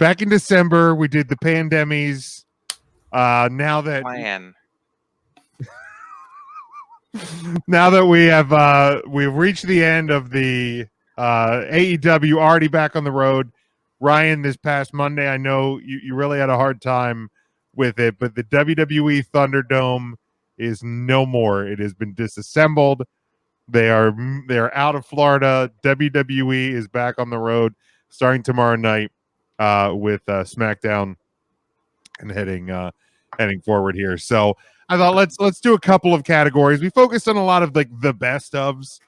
back in December, we did the End-Emmys. Now that we've reached the end of the AEW, already back on the road. Ryan, this past Monday, I know you really had a hard time with it, but the WWE Thunderdome is no more. It has been disassembled. They are out of Florida. WWE is back on the road starting tomorrow night with SmackDown and heading forward here. So I thought let's do a couple of categories. We focused on a lot of like the best ofs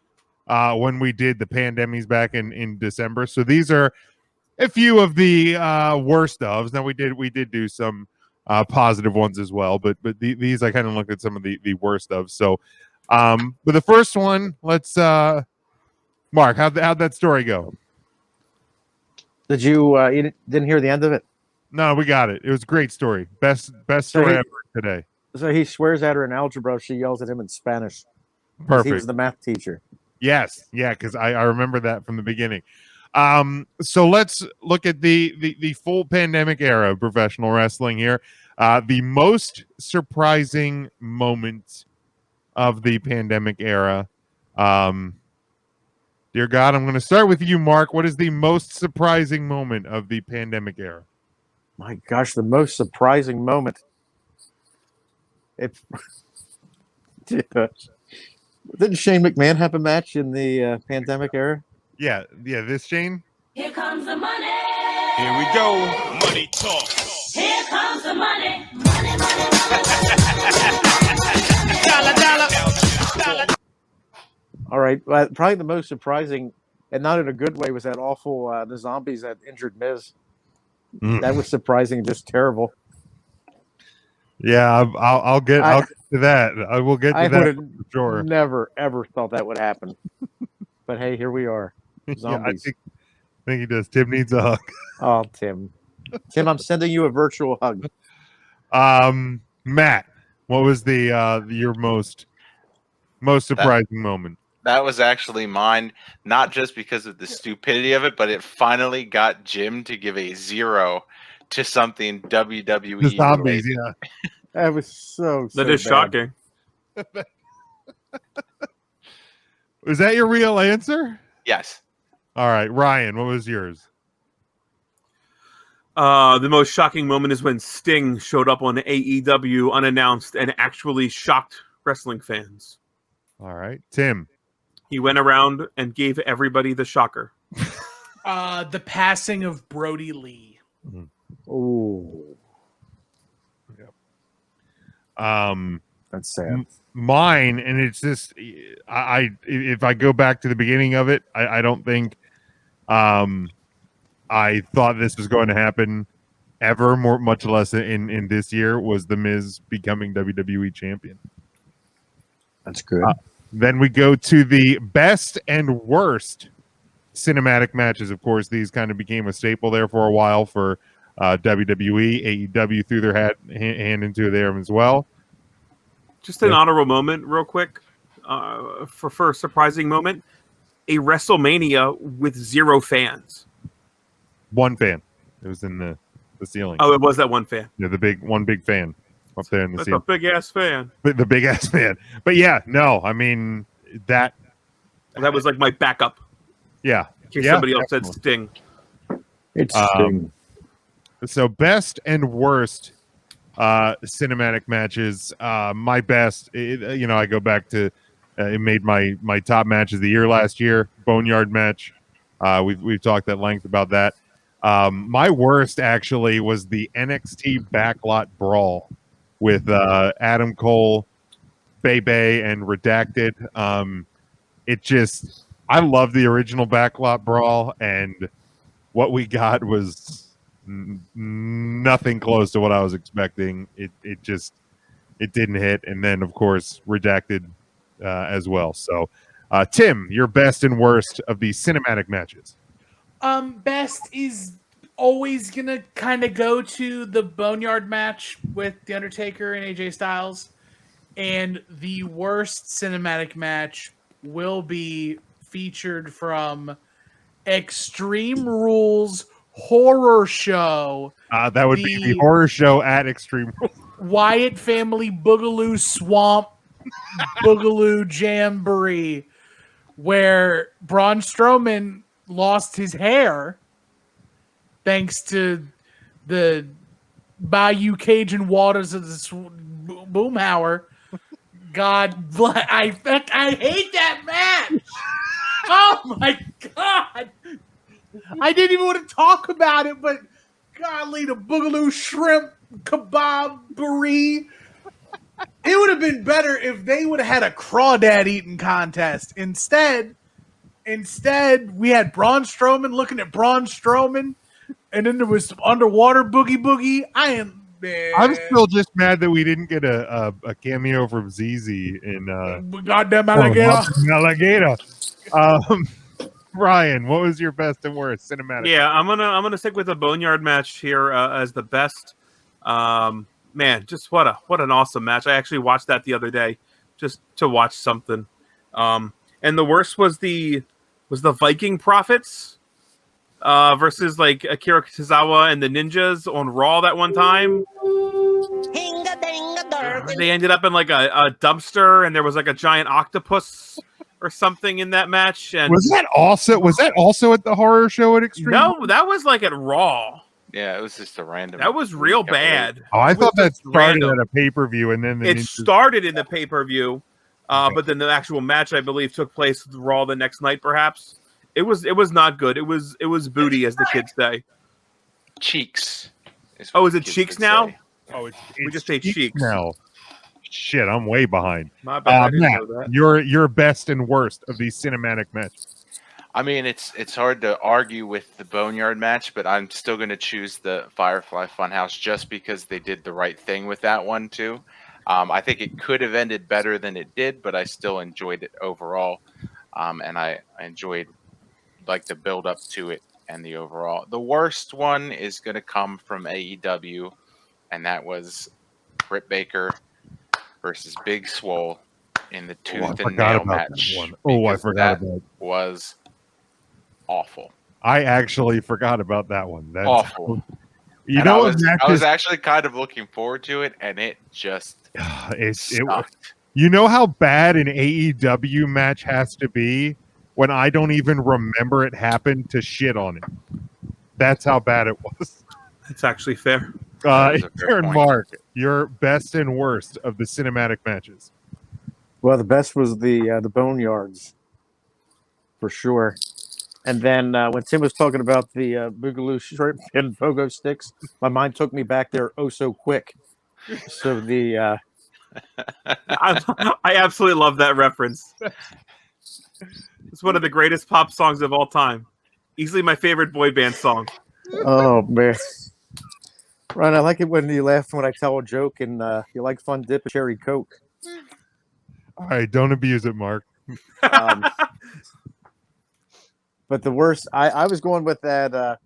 when we did the End-Emmys back in December. So these are a few of the worst ofs. Now we did do some positive ones as well, but these I kind of looked at some of the worst ofs. So but the first one, let's Mark, how'd that story go? Did you didn't hear the end of it? No, we got it. It was a great story. Best story ever today. So he swears at her in algebra. She yells at him in Spanish. Perfect. He was the math teacher. Yes. Yeah, because I remember that from the beginning. So let's look at the full pandemic era of professional wrestling here. The most surprising moment of the pandemic era. Dear God, I'm going to start with you, Mark. What is the most surprising moment of the pandemic era? My gosh, the most surprising moment. Didn't Shane McMahon have a match in the pandemic era? Yeah. This Shane. Here comes the money. Here we go. Money talk. Here comes the money. Money. Dollar. All right, probably the most surprising, and not in a good way, was that awful the zombies that injured Miz. That was surprising, just terrible. Yeah, I'll get to that. I will get to that for sure. Never ever thought that would happen, but hey, here we are. Zombies. Yeah, I think he does. Tim needs a hug. Oh, Tim, I'm sending you a virtual hug. Matt, what was your most surprising moment? That was actually mine, not just because of the stupidity of it, but it finally got Jim to give a 0 to something WWE. The zombies, yeah. That was so That is bad. shocking. Was that your real answer? Yes. All right, Ryan, what was yours? The most shocking moment is when Sting showed up on AEW unannounced and actually shocked wrestling fans. All right, Tim. He went around and gave everybody the shocker. The passing of Brody Lee. Oh, that's sad. Mine, and it's just if I go back to the beginning of it, I don't think I thought this was going to happen ever, much less in this year, was The Miz becoming WWE champion. That's good. Then we go to the best and worst cinematic matches. Of course, these kind of became a staple there for a while for WWE. AEW threw their hand into there as well. Just an honorable moment, real quick, for a surprising moment. A WrestleMania with 0 fans. One fan. It was in the ceiling. Oh, it was that one fan. Yeah, one big fan up there in the ceiling. That's a big-ass fan. The big-ass fan. But yeah, no, I mean, that was like my backup. Yeah. In case somebody else said Sting. It's Sting. So best and worst cinematic matches. My best, I go back to it made my top match of the year last year, Boneyard match. We've talked at length about that. My worst actually was the NXT Backlot Brawl with Adam Cole, Bebe, and Redacted. I love the original Backlot Brawl, and what we got was nothing close to what I was expecting. It didn't hit, and then of course Redacted as well. So, Tim, your best and worst of the cinematic matches. Best is always gonna kind of go to the Boneyard match with The Undertaker and AJ Styles, and the worst cinematic match will be featured from Extreme Rules horror show, That would be the horror show at Extreme Rules. Wyatt Family Boogaloo Swamp Boogaloo Jamboree, where Braun Strowman lost his hair thanks to the Bayou Cajun waters of the Boomhauer. God bless. I hate that match. Oh my God. I didn't even want to talk about it, but golly, the Boogaloo Shrimp Kebabbery. It would have been better if they would have had a crawdad eating contest. Instead, we had Braun Strowman looking at Braun Strowman, and then there was some underwater boogie. I'm still just mad that we didn't get a cameo from ZZ in goddamn alligator. Alligator. Ryan, what was your best and worst cinematic? Yeah, I'm gonna stick with the Boneyard match here as the best. Man, just what an awesome match! I actually watched that the other day just to watch something. And the worst was the Viking Prophets versus like Akira Tozawa and the Ninjas on Raw that one time. They ended up in like a dumpster, and there was like a giant octopus or something in that match. And was that also at the horror show at Extreme? No, that was like at Raw. Yeah, it was just a random. That was real bad. Oh, I thought that started random. at a pay-per-view, and then it started in the pay-per-view, but then the actual match, I believe, took place with Raw the next night. Perhaps it was not good. It was booty, as the kids say. Cheeks. Oh, is it Cheeks now? Say. Oh, we just say Cheeks now. Shit, I'm way behind. My bad. I didn't Matt, know that. your best and worst of these cinematic matches. I mean, it's hard to argue with the Boneyard match, but I'm still going to choose the Firefly Funhouse just because they did the right thing with that one too. I think it could have ended better than it did, but I still enjoyed it overall, and I enjoyed like the build up to it and the overall. The worst one is going to come from AEW, and that was Britt Baker versus Big Swole in the tooth and nail match. I forgot about it. Was awful. I actually forgot about that one. That's awful. I was actually kind of looking forward to it, and it just sucked. You know how bad an AEW match has to be when I don't even remember it happened to shit on it. That's how bad it was. That's actually fair. Aaron, Mark, your best and worst of the cinematic matches. Well, the best was the Boneyards, for sure. And then when Tim was talking about the Boogaloo Shrimp and Pogo Sticks, my mind took me back there oh so quick. So the I absolutely love that reference. It's one of the greatest pop songs of all time. Easily my favorite boy band song. Oh man, Ryan, I like it when you laugh when I tell a joke, and you like Fun Dip and Cherry Coke. All right, don't abuse it, Mark. But the worst, I was going with that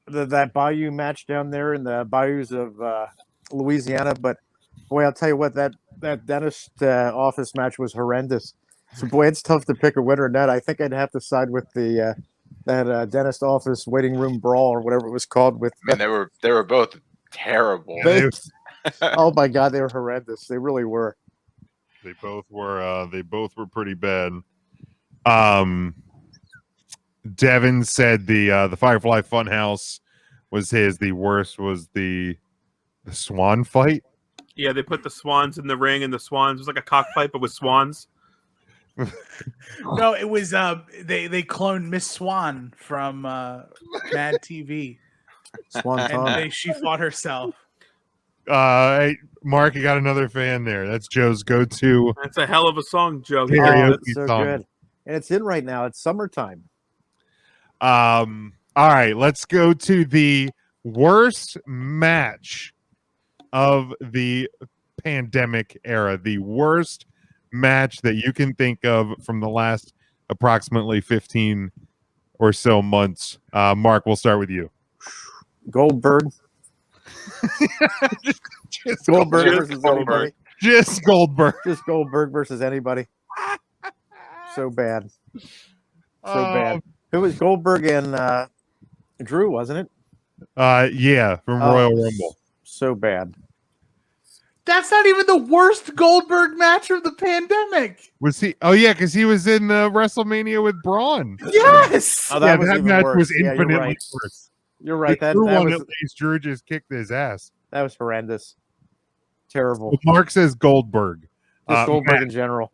that Bayou match down there in the bayous of Louisiana. But boy, I'll tell you what, that dentist office match was horrendous. So boy, it's tough to pick a winner in that. I think I'd have to side with the that dentist office waiting room brawl or whatever it was called. With they were both terrible. Oh my God, they were horrendous. They really were. They both were pretty bad. Devin said the Firefly Funhouse was his. The worst was the swan fight. Yeah, they put the swans in the ring, and the swans was like a cockfight, but with swans. No, it was they cloned Miss Swan from Mad TV. Swan and she fought herself. Hey, Mark, you got another fan there. That's Joe's go-to. That's a hell of a song, Joe. That's so good, and it's in right now. It's summertime. All right, let's go to the worst match of the pandemic era. The worst match that you can think of from the last approximately 15 or so months. Mark, we'll start with you. Goldberg. just Goldberg versus anybody. Just Goldberg. Just Goldberg versus anybody. So bad. So bad. It was Goldberg and Drew, wasn't it? Yeah, from Royal Rumble. So bad. That's not even the worst Goldberg match of the pandemic. Was he? Oh yeah, because he was in WrestleMania with Braun. Yes. Oh, that Yeah, was that even match worse. was Yeah, you're infinitely right. worse. You're right. The That Drew one, was at least Drew just kicked his ass. that was horrendous. Terrible. Well, Mark says Goldberg. Just Goldberg Matt- in general.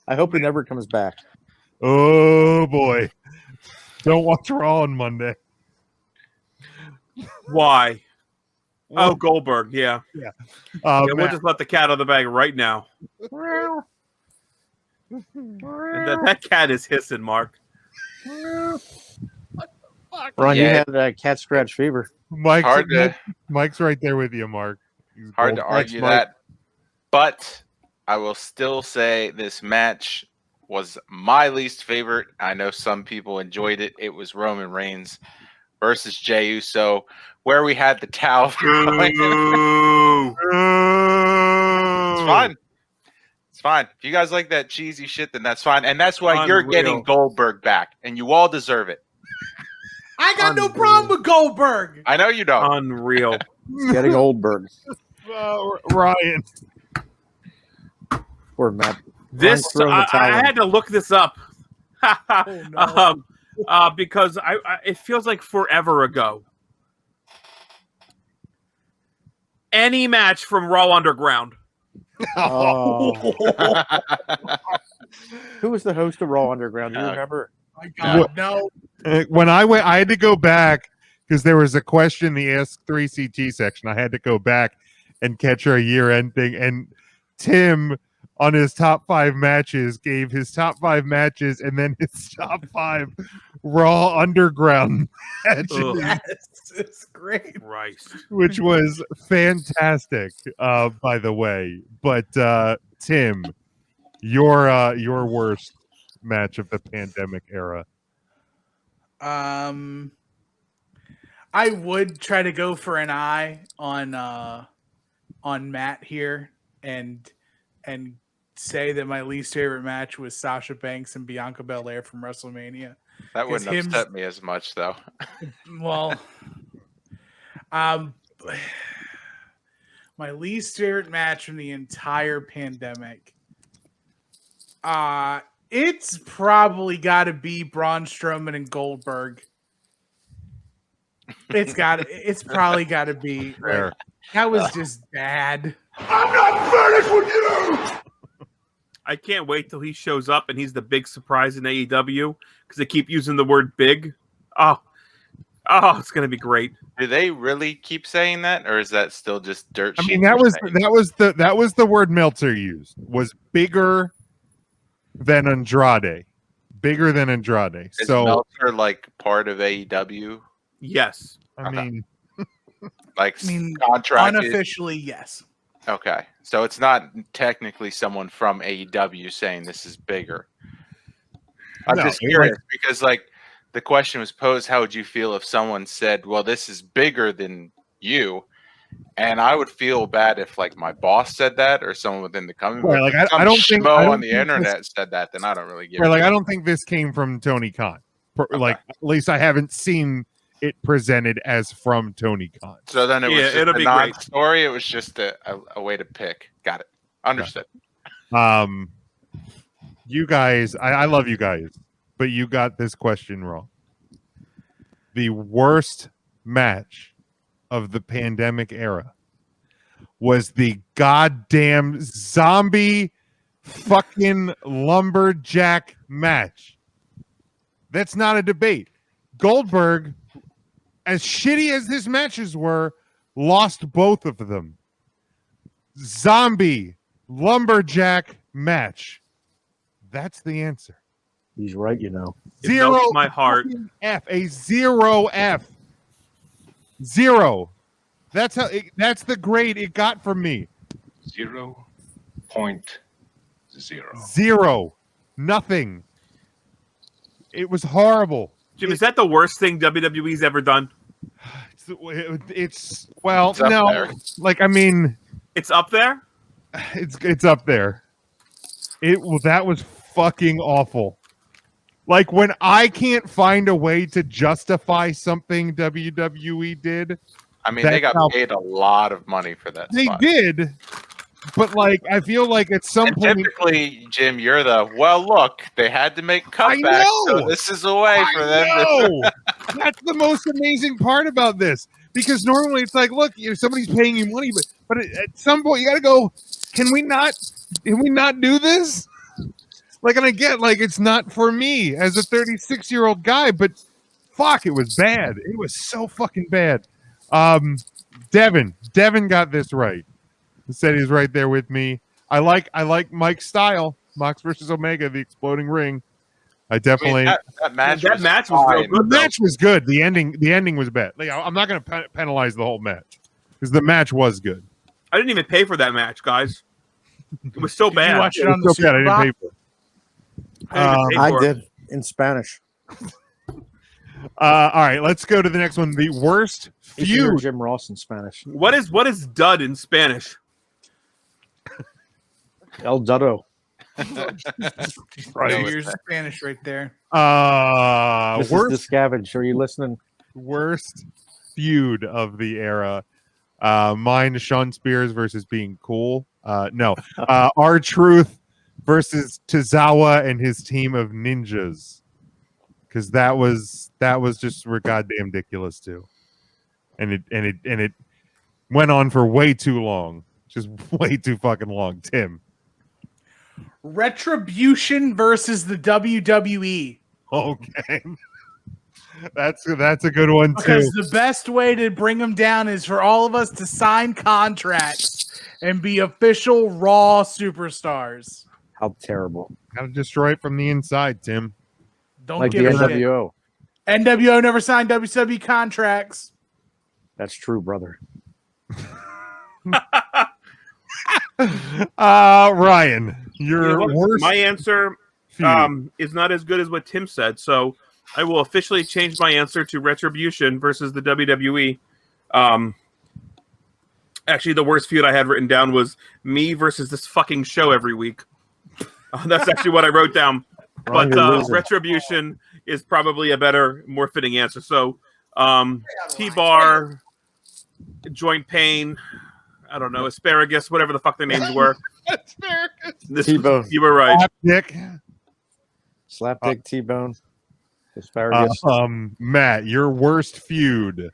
I hope he never comes back. Oh boy! Don't watch Raw on Monday. Why? Oh, Goldberg. Yeah. Yeah, We'll Matt, just let the cat out of the bag right now. And that cat is hissing, Mark. Ron, you Yeah. had cat scratch fever. Mike's right there with you, Mark. He's Hard to Goldberg. argue Mark. that, but I will still say this match was my least favorite. I know some people enjoyed it. It was Roman Reigns versus Jey Uso, where we had the towel. It's fine. It's fine. If you guys like that cheesy shit, then that's fine. And that's why you're getting Unreal. Goldberg back, and you all deserve it. I got no problem with Goldberg. I know you don't. Unreal. He's getting Goldberg. Ryan. Poor Matt. This throwing the I towel in. had to look this up. no. Because it feels like forever ago. Any match from Raw Underground. Oh. Who was the host of Raw Underground? Do you No. remember? My God, no. When I went, I had to go back because there was a question in the Ask 3CT section. I had to go back and catch our year-end thing. And Tim, on his top 5 matches, gave his top 5 matches and then his top 5 Raw Underground matches, Ugh. Yes, it's great. Christ. which was fantastic, by the way. But Tim, your worst match of the pandemic era. I would try to go for an eye on Matt here and say that my least favorite match was Sasha Banks and Bianca Belair from WrestleMania. That wouldn't him's- upset me as much, though. Well, my least favorite match from the entire pandemic. It's probably got to be Braun Strowman and Goldberg. It's probably got to be. Fair. That was just bad. I can't wait till he shows up and he's the big surprise in AEW because they keep using the word big. Oh, it's gonna be great. Do they really keep saying that, or is that still just dirt I sheets? mean, that are was saying? that was the word Meltzer used, was bigger than Andrade. Bigger than Andrade. Is So Meltzer like part of AEW? Yes. I mean, Like I mean, contracted? unofficially, yes. Okay, so it's not technically someone from AEW saying this is bigger. I'm No, just it- curious because, like, the question was posed: how would you feel if someone said, "Well, this is bigger than you"? And I would feel bad if, like, my boss said that, or someone within the company. Right, But like, if I some don't think- schmo I don't on the think internet said that, then I don't really give. right, a like shit. I don't think this came from Tony Khan. Like at least I haven't seen it presented as from Tony Khan. So then it was Yeah, just it'll a be great. non-story. It was just a way to pick. Got it. Understood. You guys, I love you guys, but you got this question wrong. The worst match of the pandemic era was the goddamn zombie fucking lumberjack match. That's not a debate. Goldberg, as shitty as his matches were, lost both of them. Zombie lumberjack match. That's the answer. He's right, you know. It Zero melts my heart. fucking F. A 0 F. 0. That's how. That's the grade it got from me. 0.0. 0. Nothing. It was horrible. Jim, is that the worst thing WWE's ever done? It's well, It's up no. there. Like I mean, It's up there? it's up there. That was fucking awful. Like when I can't find a way to justify something WWE did, I mean, That's they got how- paid a lot of money for that they spot. did. But like, I feel like at some And point, typically, Jim, you're the well. Look, they had to make cutbacks, so know! this is a way for them to. no, that's the most amazing part about this. Because normally it's like, look, somebody's paying you money, but at some point you got to go. Can we not do this? Like, and I get like it's not for me as a 36-year-old guy, but fuck, it was bad. It was so fucking bad. Devin got this right. He said he's right there with me. I like Mike's style. Mox versus Omega, the exploding ring. I definitely. That match. That match was real fine. The good. match was good. The ending was bad. Like, I'm not going to penalize the whole match because the match was good. I didn't even pay for that match, guys. It was so Did bad. you watch it It on the was so bad. I Super didn't Box? pay for it. I didn't even pay I for it. did in Spanish. All right, let's go to the next one. The worst You should hear feud. Jim Ross in Spanish. What is dud in Spanish? El Dado. Right. Here's Spanish right there. This Worst is the scavenge. Are you listening? worst feud of the era. Mine, Sean Spears versus Being Cool. No, R-Truth versus Tozawa and his team of ninjas. Because that was just goddamn ridiculous too, and it went on for way too long, just way too fucking long. Tim, Retribution versus the WWE. okay, that's a good one too. Because the best way to bring them down is for all of us to sign contracts and be official Raw superstars. How terrible. Gotta destroy it from the inside, Tim. Don't Like the give a shit. NWO. NWO never signed WWE contracts. That's true, brother. Ryan, your You know what? worst My answer feud. is not as good as what Tim said, so I will officially change my answer to Retribution versus the WWE. Actually, the worst feud I had written down was me versus this fucking show every week. That's actually what I wrote down. Ron, But you're losing. Retribution is probably a better, more fitting answer. So, T-Bar, Joint Pain, I don't know, Asparagus, whatever the fuck their names were. T-Bone. You were right. Dick. Slapdick T-Bone. Asparagus. Matt, your worst feud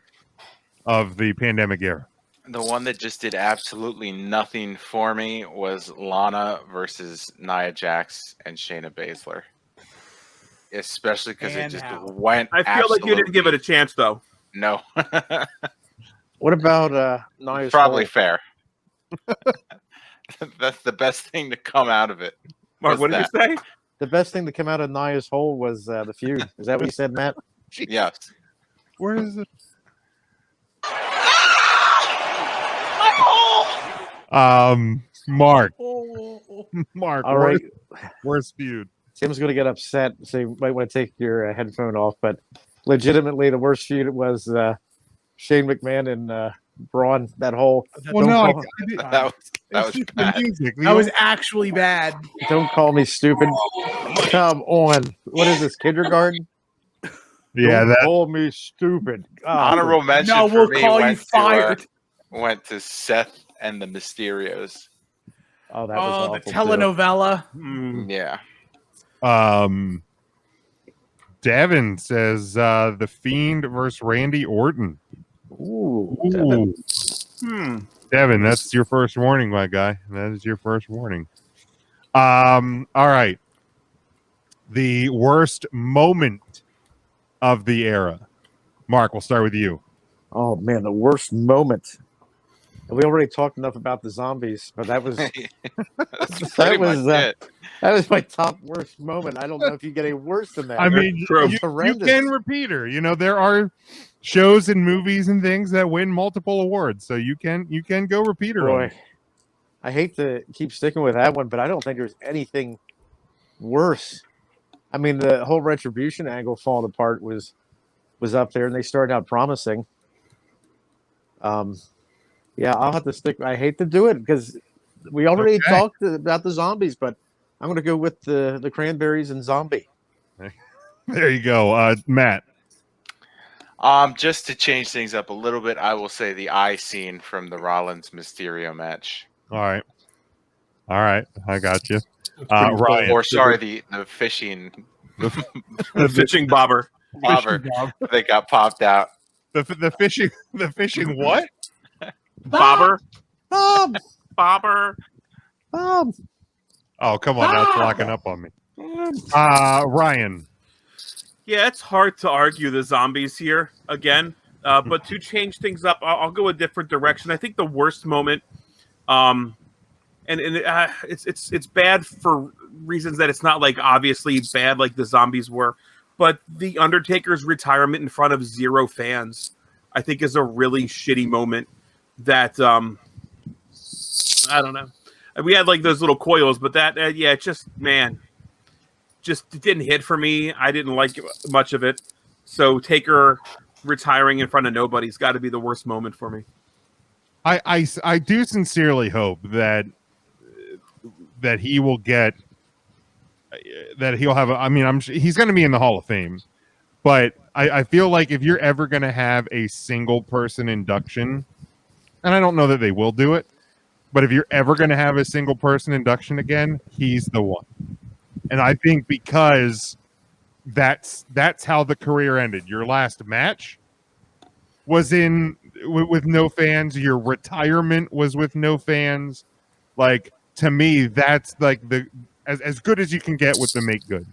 of the pandemic era. The one that just did absolutely nothing for me was Lana versus Nia Jax and Shayna Baszler. Especially because it And just how? went. I feel like you didn't give it a chance, though. No. What about Nia's Probably Hall? fair. That's the best thing to come out of it. Mark, what What's did you say? The best thing to come out of Nia's hole was the feud. Is that what you said, Matt? Yes. Where is it? Mark. Mark. All right. Worst feud. Tim's going to get upset, so you might want to take your headphone off. But legitimately, the worst feud was Shane McMahon and Braun. That whole Well, no, That was it's just bad. the music. That was actually bad. don't call me stupid. Come on. What is this, kindergarten? yeah, Don't that call me stupid. Oh, Honorable mention No, for we'll me call you went fired. went to Seth and the Mysterios. Oh, that was Oh, the awful, too. telenovela. Hmm. Yeah. Devin says the Fiend versus Randy Orton. Ooh, Devin. Devin, that's your first warning, my guy. That is your first warning. All right. The worst moment of the era. Mark, we'll start with you. Oh man, the worst moment. And we already talked enough about the zombies, but that was That's that pretty was much it. that was my top worst moment. I don't know if you get any worse than that. I mean, True. you Horrendous. can repeat her. You know, there are shows and movies and things that win multiple awards, so you can go repeat her. Boy, I hate to keep sticking with that one, but I don't think there's anything worse. I mean, the whole Retribution angle falling apart was up there, and they started out promising. Yeah, I'll have to stick. I hate to do it because we already talked about the zombies, but I'm going to go with the Cranberries and Zombie. There you go, Matt. Just to change things up a little bit, I will say the eye scene from the Rollins Mysterio match. All right, I got you. That's pretty cool. Ryan, Or sorry, the fishing The fishing bobber. bobber Bob. that got popped out. the fishing what? Bobber. Bob, Bobber. Bob. Oh, come on, that's locking up on me. Ryan. Yeah, it's hard to argue the zombies here again. But to change things up, I'll go a different direction. I think the worst moment, it's bad for reasons that it's not like obviously bad like the zombies were, but the Undertaker's retirement in front of 0 fans, I think, is a really shitty moment. That I don't know. We had like those little coils, but that it just it didn't hit for me. I didn't like much of it. So Taker retiring in front of nobody's got to be the worst moment for me. I do sincerely hope that he will get that he'll have. He's going to be in the Hall of Fame, but I feel like if you're ever going to have a single person induction, and I don't know that they will do it, but if you're ever going to have a single person induction again, he's the one. And I think because that's how the career ended. Your last match was with no fans. Your retirement was with no fans. Like, to me, that's like as good as you can get with the make good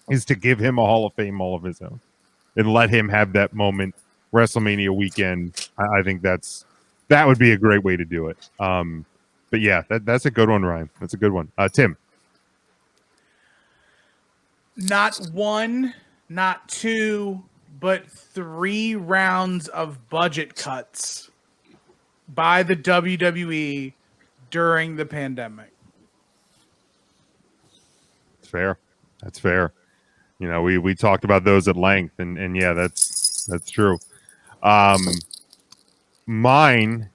is to give him a Hall of Fame all of his own and let him have that moment WrestleMania weekend. I think that would be a great way to do it. But yeah, that's a good one, Ryan. That's a good one. Tim. Not 1, not 2, but 3 rounds of budget cuts by the WWE during the pandemic. It's fair. That's fair. You know, we talked about those at length, and yeah, that's true. Mine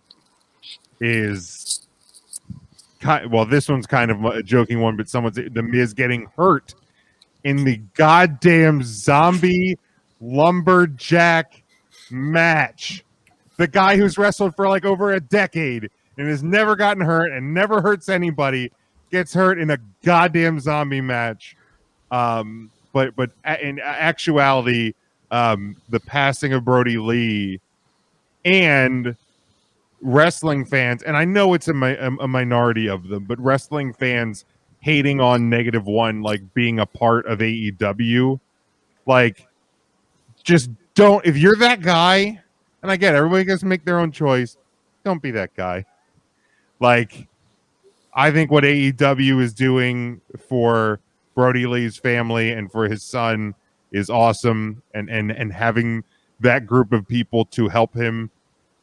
is this one's kind of a joking one, but the Miz getting hurt in the goddamn zombie lumberjack match. The guy who's wrestled for like over a decade and has never gotten hurt and never hurts anybody gets hurt in a goddamn zombie match. But in actuality, the passing of Brody Lee and wrestling fans, and I know it's a minority of them, but wrestling fans hating on -1 like being a part of AEW, like, just don't. If you're that guy, and I get it, everybody gets to make their own choice, don't be that guy. Like, I think what AEW is doing for Brody Lee's family and for his son is awesome, and having that group of people to help him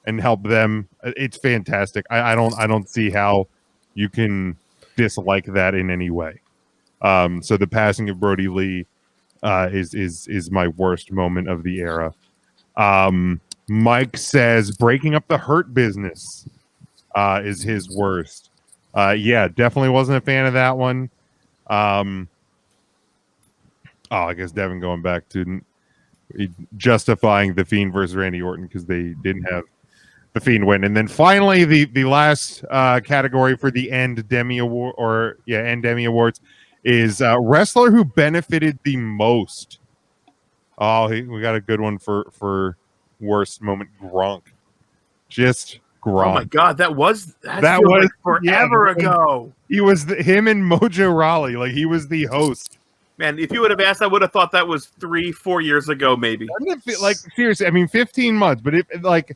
and help them, it's fantastic. I don't see how you can dislike that in any way. So the passing of Brody Lee is my worst moment of the era. Mike says breaking up the Hurt Business is his worst. Yeah, definitely wasn't a fan of that one. I guess Devin going back to justifying the Fiend versus Randy Orton because they didn't have the Fiend win. And then finally, the last category for the End-Emmy Award, End-Emmy Awards is wrestler who benefited the most. Oh, we got a good one for worst moment. Gronk. Just Gronk. Oh my God, that was like forever ago. He was him and Mojo Rawley. Like, he was the host. Man, if you would have asked, I would have thought that was 3-4 years ago, maybe. Like, seriously, I mean, 15 months, but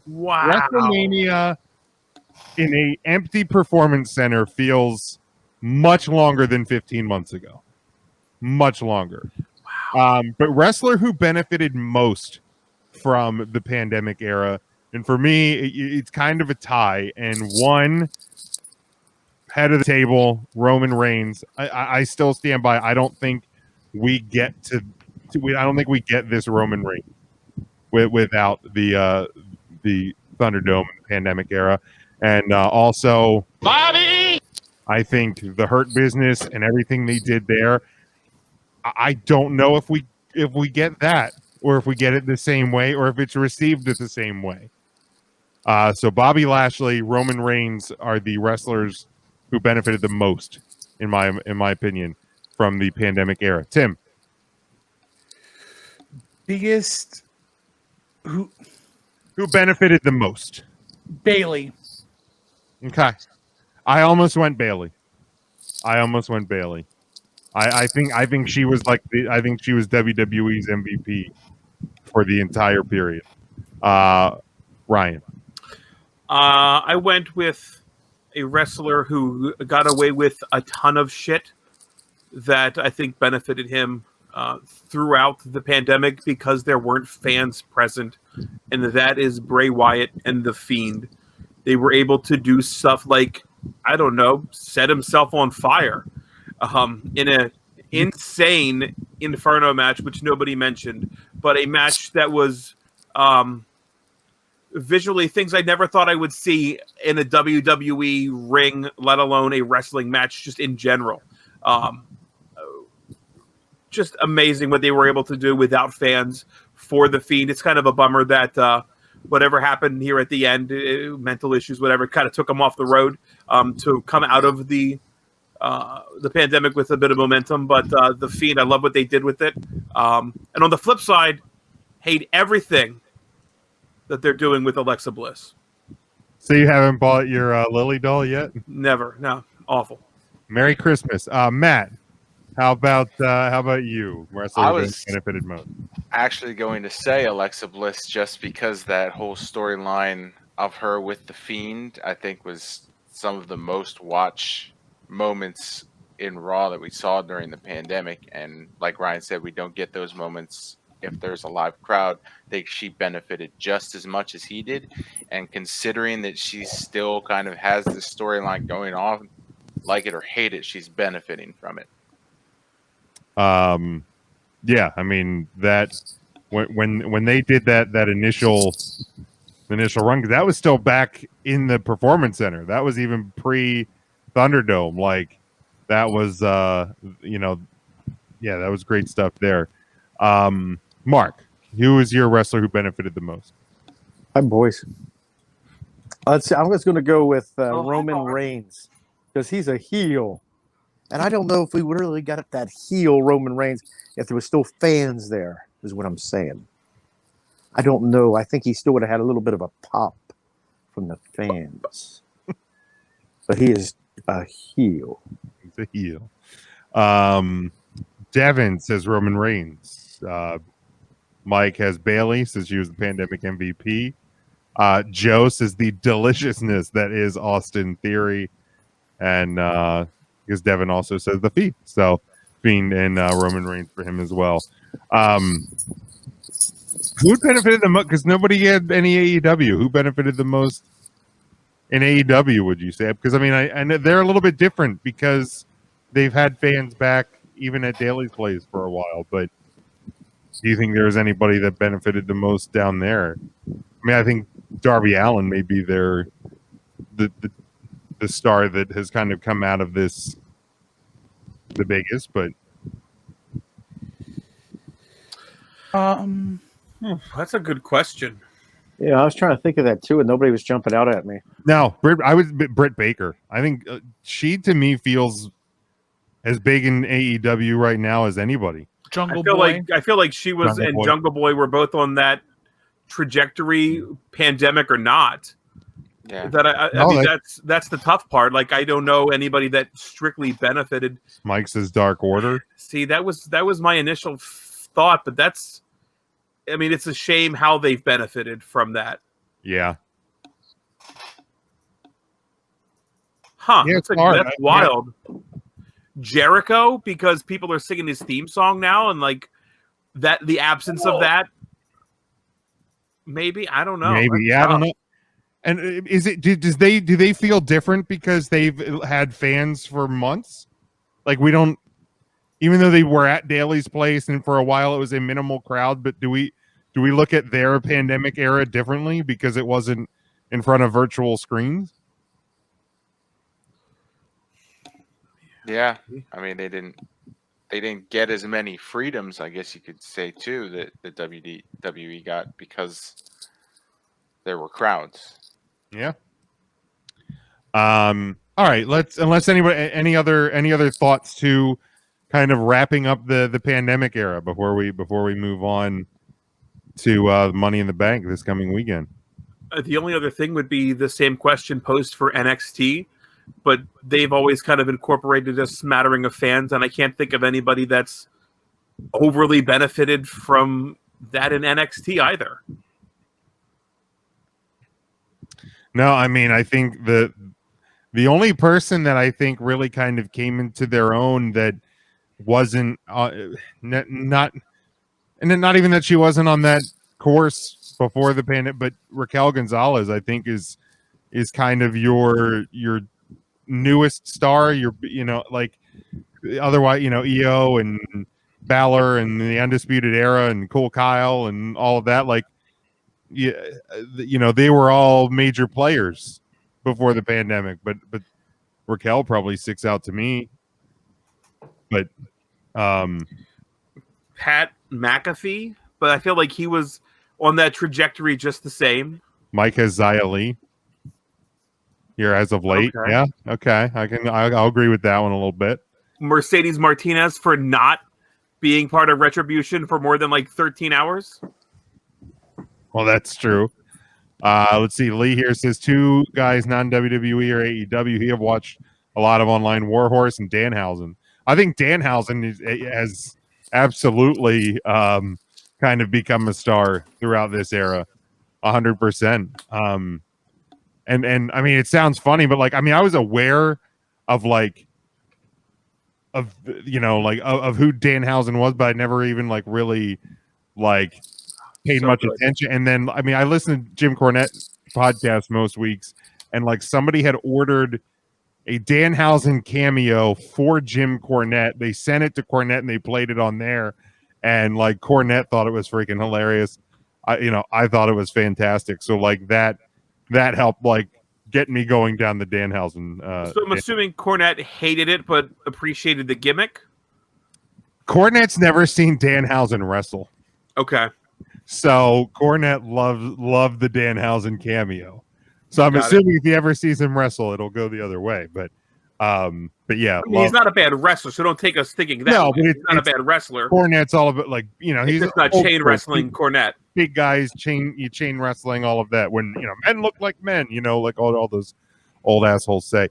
wow, WrestleMania in a empty performance center feels much longer than 15 months ago. Much longer. Wow. But wrestler who benefited most from the pandemic era, and for me, it's kind of a tie. And one, head of the table, Roman Reigns. I still stand by. I don't think we get I don't think we get this Roman Reigns without the Thunderdome pandemic era. And also, Bobby! I think the Hurt Business and everything they did there, I don't know if we get that, or if we get it the same way, or if it's received the same way. So Bobby Lashley, Roman Reigns are the wrestlers who benefited the most, in my opinion, from the pandemic era. Tim, Biggest who who benefited the most? Bailey. Okay, I almost went Bailey. I think she was WWE's MVP for the entire period. Ryan. I went with a wrestler who got away with a ton of shit that I think benefited him throughout the pandemic because there weren't fans present, and that is Bray Wyatt and The Fiend. They were able to do stuff like, I don't know, set himself on fire in a insane Inferno match, which nobody mentioned, but a match that was visually things I never thought I would see in a WWE ring, let alone a wrestling match, just in general. Just amazing what they were able to do without fans for The Fiend. It's kind of a bummer that whatever happened here at the end, mental issues, whatever, kind of took them off the road to come out of the pandemic with a bit of momentum. But The Fiend, I love what they did with it. And on the flip side, hate everything that they're doing with Alexa Bliss. So you haven't bought your Lily doll yet? Never. No. Awful. Merry Christmas, Matt. How about you? Wrestler I who was benefited most. actually going to say Alexa Bliss just because that whole storyline of her with The Fiend, I think, was some of the most watched moments in Raw that we saw during the pandemic. And like Ryan said, we don't get those moments if there's a live crowd. I think she benefited just as much as he did. And considering that she still kind of has this storyline going on, like it or hate it, she's benefiting from it. Yeah, I mean that when they did that initial run, that was still back in the Performance Center. That was even pre Thunderdome. Like that was that was great stuff there. Mark, who is your wrestler who benefited the most? Hi, boys. Let's see. I'm just going to go with Roman Reigns because he's a heel. And I don't know if we really got that heel Roman Reigns if there was still fans there, is what I'm saying. I don't know. I think he still would have had a little bit of a pop from the fans. But he is a heel. He's a heel. Devin says Roman Reigns. Mike has Bailey, says she was the pandemic MVP. Joe says the deliciousness that is Austin Theory. And because Devin also says the Fiend. So Fiend and Roman Reigns for him as well. Who benefited the most? Because nobody had any AEW. Who benefited the most in AEW, would you say? Because, I mean, I know they're a little bit different because they've had fans back even at Daly's Place for a while. But do you think there's anybody that benefited the most down there? I mean, I think Darby Allin may be the star that has kind of come out of this the biggest, but That's a good question. Yeah, I was trying to think of that too, and nobody was jumping out at me. no, Britt Baker. I think she to me feels as big in AEW right now as anybody. Jungle I feel like she was Jungle and Boy. Jungle Boy were both on that trajectory, pandemic or not. Yeah. That I mean, that's the tough part. Like, I don't know anybody that strictly benefited. Mike says Dark Order. See, that was my initial thought, but that's, I mean, it's a shame how they've benefited from that. Yeah. Huh? Yeah, That's it's hard. wild. Jericho, because people are singing his theme song now, and like that, the absence of that. Maybe, I don't know. Maybe, That's yeah, I don't tough. know. And is it do they feel different because they've had fans for months? Like we don't, even though they were at Daly's Place and for a while it was a minimal crowd, but do we look at their pandemic era differently because it wasn't in front of virtual screens? Yeah, I mean they they didn't get as many freedoms, I guess you could say too, that the WWE got because there were crowds. Yeah. All right. Let's unless anybody any other thoughts to kind of wrapping up the pandemic era before we move on to Money in the Bank this coming weekend. The only other thing would be the same question posed for NXT, but they've always kind of incorporated a smattering of fans, and I can't think of anybody that's overly benefited from that in NXT either. No, I mean, I think the only person that I think really kind of came into their own that wasn't not even that she wasn't on that course before the pandemic, but Raquel Gonzalez, I think is kind of your newest star. Like otherwise, EO and Balor and the Undisputed Era and Cole Kyle and all of that. Like, yeah, they were all major players before the pandemic, but Raquel probably sticks out to me. But Pat McAfee, but I feel like he was on that trajectory just the same. Micah Zia Lee here as of late. Okay. Yeah. Okay. I'll agree with that one a little bit. Mercedes Martinez for not being part of Retribution for more than like 13 hours. Well, that's true. Let's see. Lee here says 2 guys, non-WWE or AEW. He have watched a lot of online Warhorse and Danhausen. I think Danhausen has absolutely kind of become a star throughout this era, 100%. And I mean, it sounds funny, but like, I mean, I was aware of of who Danhausen was, but I never even like really like paid So much good. attention. And then, I mean, I listen to Jim Cornette podcast most weeks, and like somebody had ordered a Danhausen cameo for Jim Cornette. They sent it to Cornette and they played it on there. And like Cornette thought it was freaking hilarious. I thought it was fantastic. So like that helped like get me going down the Danhausen. So I'm assuming Cornette hated it, but appreciated the gimmick. Cornette's never seen Danhausen wrestle. Okay. So Cornette loved the Danhausen cameo. So I'm Got assuming if he ever sees him wrestle, it'll go the other way. But yeah, I mean, he's not a bad wrestler, so don't take us thinking that. No, way. but He's not a bad wrestler. Cornette's all about like He's he's just not old chain school. wrestling Cornette. Big guys, chain wrestling, all of that. When men look like men, like all those old assholes say.